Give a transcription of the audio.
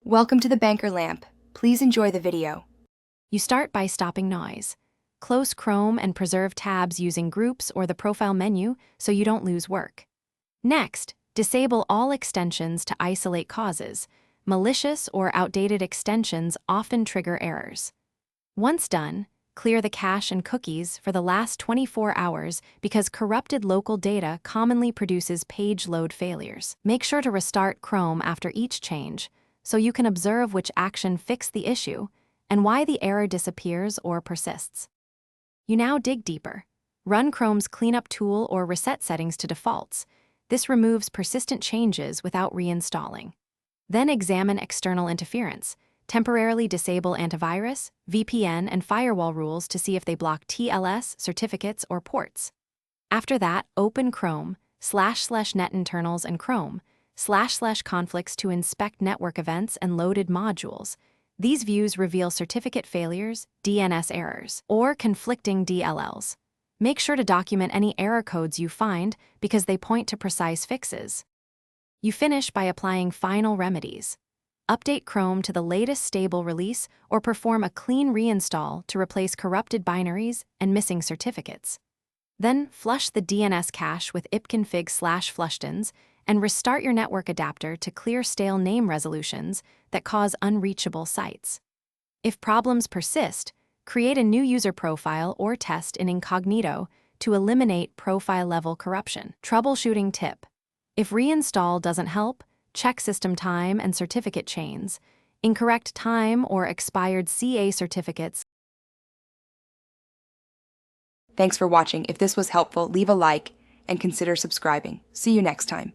Welcome to the Banker Lamp. Please enjoy the video. You start by stopping noise. Close Chrome and preserve tabs using groups or the profile menu so you don't lose work. Next, disable all extensions to isolate causes. Malicious or outdated extensions often trigger errors. Once done, clear the cache and cookies for the last 24 hours because corrupted local data commonly produces page load failures. Make sure to restart Chrome after each change so you can observe which action fixed the issue and why the error disappears or persists. You now dig deeper. Run Chrome's cleanup tool or reset settings to defaults. This removes persistent changes without reinstalling. Then examine external interference. Temporarily disable antivirus, VPN, and firewall rules to see if they block TLS, certificates, or ports. After that, open Chrome, //net internals and Chrome, // conflicts to inspect network events and loaded modules. These views reveal certificate failures, DNS errors, or conflicting DLLs. Make sure to document any error codes you find because they point to precise fixes. You finish by applying final remedies. Update Chrome to the latest stable release or perform a clean reinstall to replace corrupted binaries and missing certificates. Then flush the DNS cache with ipconfig/flushtons and restart your network adapter to clear stale name resolutions that cause unreachable sites. If problems persist, create a new user profile or test in incognito to eliminate profile-level corruption. Troubleshooting tip: if reinstall doesn't help, check system time and certificate chains. Incorrect time or expired CA certificates. Thanks for watching. If this was helpful, leave a like and consider subscribing. See you next time.